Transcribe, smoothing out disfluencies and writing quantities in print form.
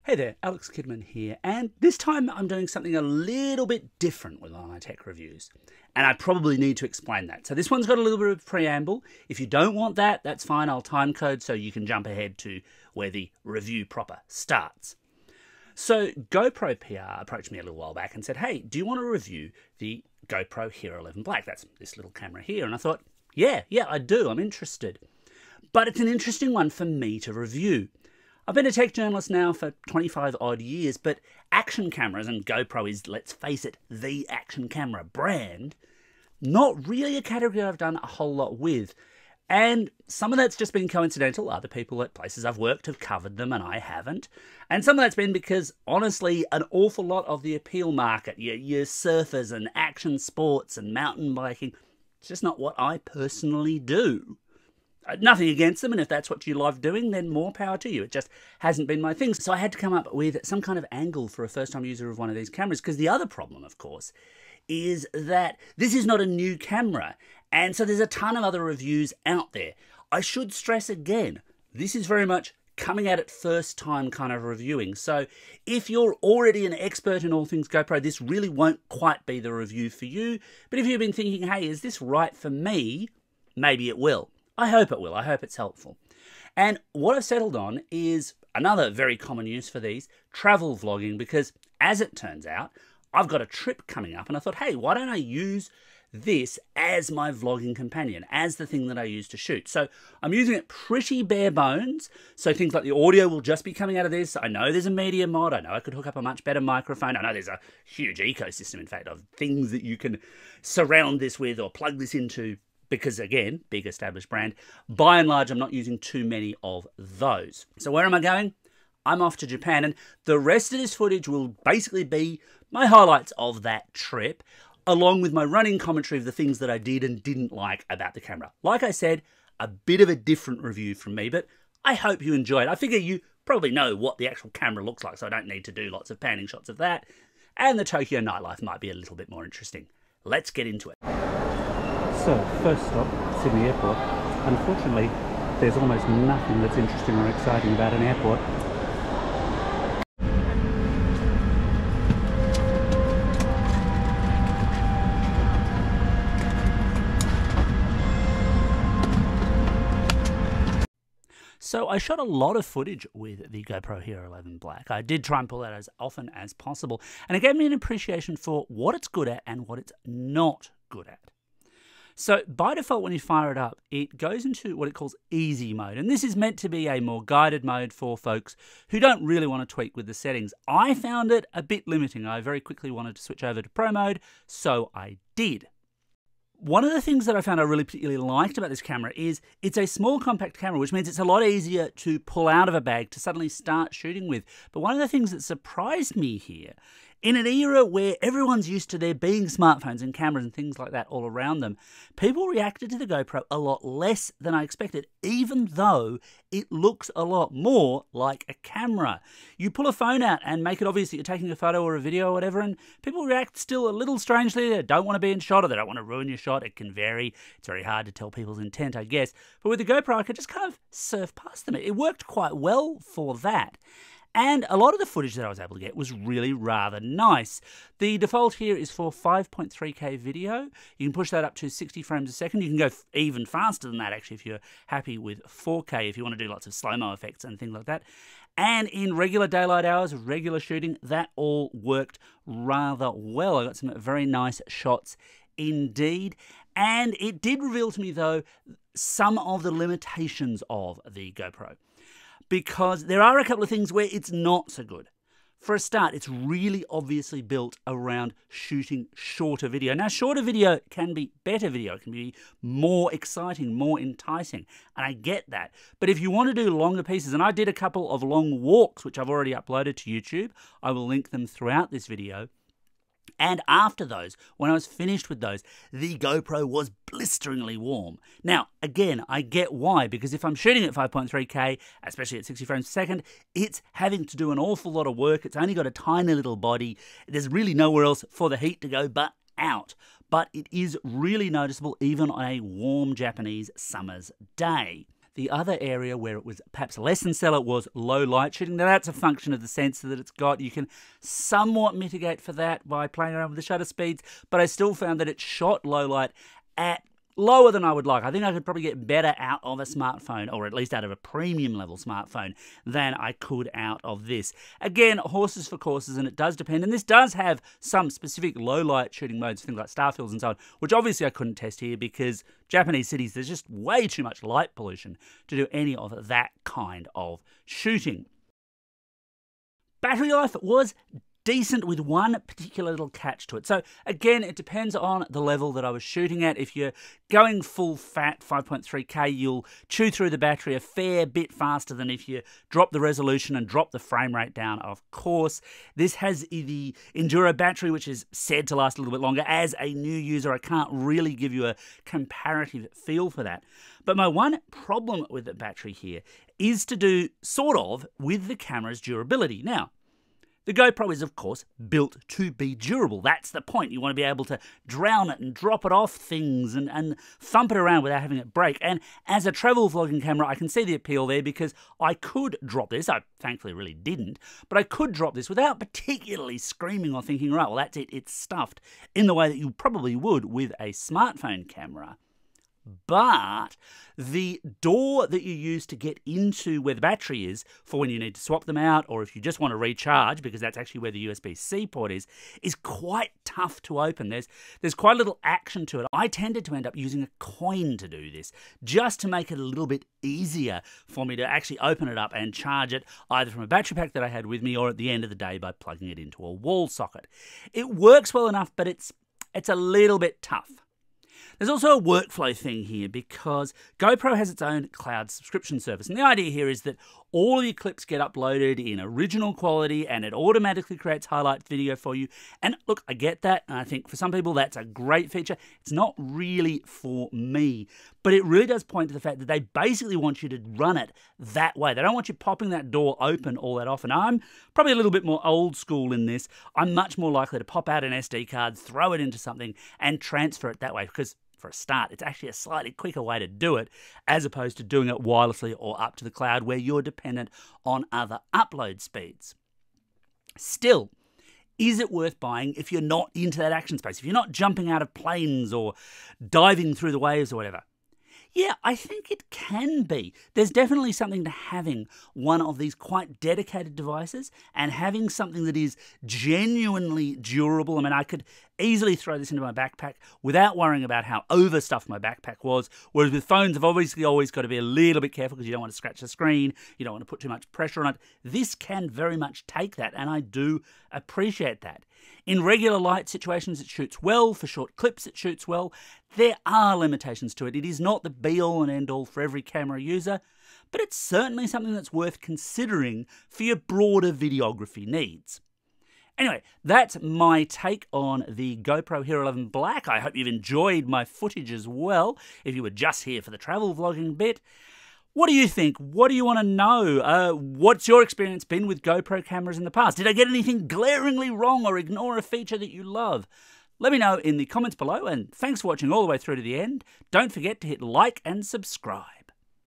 Hey there, Alex Kidman here, and this time I'm doing something a little bit different with my tech reviews, and I probably need to explain that. So this one's got a little bit of preamble. If you don't want that, that's fine, I'll timecode so you can jump ahead to where the review proper starts. So GoPro PR approached me a little while back and said, hey, do you want to review the GoPro Hero 11 Black? That's this little camera here, and I thought, yeah, I do, I'm interested. But it's an interesting one for me to review. I've been a tech journalist now for 25 odd years, but action cameras, and GoPro is, let's face it, the action camera brand, not really a category I've done a whole lot with. And some of that's just been coincidental. Other people at places I've worked have covered them and I haven't. And some of that's been because, honestly, an awful lot of the appeal market, your surfers and action sports and mountain biking, it's just not what I personally do. Nothing against them, and if that's what you love doing, then more power to you. It just hasn't been my thing. So I had to come up with some kind of angle for a first-time user of one of these cameras, because the other problem, of course, is that this is not a new camera, and so there's a ton of other reviews out there. I should stress again, this is very much coming at it first time kind of reviewing. So if you're already an expert in all things GoPro, this really won't quite be the review for you. But if you've been thinking, hey, is this right for me? Maybe it will. I hope it will. I hope it's helpful. And what I've settled on is another very common use for these, travel vlogging, because as it turns out, I've got a trip coming up and I thought, hey, why don't I use this as my vlogging companion, as the thing that I use to shoot. So I'm using it pretty bare bones. So things like the audio will just be coming out of this. I know there's a media mod. I know I could hook up a much better microphone. I know there's a huge ecosystem, in fact, of things that you can surround this with or plug this into. Because again, big established brand, by and large, I'm not using too many of those. So where am I going? I'm off to Japan, and the rest of this footage will basically be my highlights of that trip, along with my running commentary of the things that I did and didn't like about the camera. Like I said, a bit of a different review from me, but I hope you enjoy it. I figure you probably know what the actual camera looks like, so I don't need to do lots of panning shots of that, and the Tokyo nightlife might be a little bit more interesting. Let's get into it. So, first stop, Sydney Airport. Unfortunately, there's almost nothing that's interesting or exciting about an airport. So I shot a lot of footage with the GoPro Hero 11 Black. I did try and pull that as often as possible, and it gave me an appreciation for what it's good at and what it's not good at. So by default, when you fire it up, it goes into what it calls easy mode. And this is meant to be a more guided mode for folks who don't really want to tweak with the settings. I found it a bit limiting. I very quickly wanted to switch over to pro mode, so I did. One of the things that I found I really particularly liked about this camera is it's a small compact camera, which means it's a lot easier to pull out of a bag to suddenly start shooting with. But one of the things that surprised me here, in an era where everyone's used to there being smartphones and cameras and things like that all around them, people reacted to the GoPro a lot less than I expected, even though it looks a lot more like a camera. You pull a phone out and make it obvious that you're taking a photo or a video or whatever, and people react still a little strangely. They don't want to be in shot or they don't want to ruin your shot. It can vary. It's very hard to tell people's intent, I guess. But with the GoPro, I could just kind of surf past them. It worked quite well for that. And a lot of the footage that I was able to get was really rather nice. The default here is for 5.3K video. You can push that up to 60 frames a second. You can go even faster than that, actually, if you're happy with 4K, if you want to do lots of slow-mo effects and things like that. And in regular daylight hours, regular shooting, that all worked rather well. I got some very nice shots indeed. And it did reveal to me, though, some of the limitations of the GoPro, because there are a couple of things where it's not so good. For a start, it's really obviously built around shooting shorter video. Now, shorter video can be better video. It can be more exciting, more enticing, and I get that. But if you want to do longer pieces, and I did a couple of long walks, which I've already uploaded to YouTube, I will link them throughout this video. And after those, when I was finished with those, the GoPro was blisteringly warm. Now, again, I get why, because if I'm shooting at 5.3K, especially at 60 frames per second, it's having to do an awful lot of work. It's only got a tiny little body. There's really nowhere else for the heat to go but out. But it is really noticeable even on a warm Japanese summer's day. The other area where it was perhaps less than stellar was low light shooting. Now that's a function of the sensor that it's got. You can somewhat mitigate for that by playing around with the shutter speeds, but I still found that it shot low light at lower than I would like. I think I could probably get better out of a smartphone, or at least out of a premium level smartphone, than I could out of this. Again, horses for courses, and it does depend. And this does have some specific low light shooting modes, things like starfields and so on, which obviously I couldn't test here because Japanese cities, there's just way too much light pollution to do any of that kind of shooting. Battery life was decent with one particular little catch to it. So again, it depends on the level that I was shooting at. If you're going full fat 5.3K, you'll chew through the battery a fair bit faster than if you drop the resolution and drop the frame rate down, of course. This has the Enduro battery, which is said to last a little bit longer. As a new user, I can't really give you a comparative feel for that. But my one problem with the battery here is to do sort of with the camera's durability. Now, the GoPro is, of course, built to be durable. That's the point. You want to be able to drown it and drop it off things and thump it around without having it break. And as a travel vlogging camera, I can see the appeal there because I could drop this. I thankfully really didn't, but I could drop this without particularly screaming or thinking, right, well, that's it, it's stuffed, in the way that you probably would with a smartphone camera. But the door that you use to get into where the battery is for when you need to swap them out, or if you just want to recharge, because that's actually where the USB-C port is quite tough to open. There's quite a little action to it. I tended to end up using a coin to do this, just to make it a little bit easier for me to actually open it up and charge it, either from a battery pack that I had with me or at the end of the day by plugging it into a wall socket. It works well enough, but it's a little bit tough. There's also a workflow thing here because GoPro has its own cloud subscription service. And the idea here is that all of your clips get uploaded in original quality and it automatically creates highlight video for you. And look, I get that. And I think for some people that's a great feature. It's not really for me. But it really does point to the fact that they basically want you to run it that way. They don't want you popping that door open all that often. I'm probably a little bit more old school in this. I'm much more likely to pop out an SD card, throw it into something and transfer it that way because for a start, it's actually a slightly quicker way to do it as opposed to doing it wirelessly or up to the cloud where you're dependent on other upload speeds. Still, is it worth buying if you're not into that action space, if you're not jumping out of planes or diving through the waves or whatever? Yeah, I think it can be. There's definitely something to having one of these quite dedicated devices and having something that is genuinely durable. I mean, I could easily throw this into my backpack without worrying about how overstuffed my backpack was, whereas with phones, I've obviously always got to be a little bit careful because you don't want to scratch the screen, you don't want to put too much pressure on it. This can very much take that, and I do appreciate that. In regular light situations, it shoots well. For short clips, it shoots well. There are limitations to it. It is not the be-all and end-all for every camera user, but it's certainly something that's worth considering for your broader videography needs. Anyway, that's my take on the GoPro Hero 11 Black. I hope you've enjoyed my footage as well, if you were just here for the travel vlogging bit. What do you think? What do you want to know? What's your experience been with GoPro cameras in the past? Did I get anything glaringly wrong or ignore a feature that you love? Let me know in the comments below, and thanks for watching all the way through to the end. Don't forget to hit like and subscribe.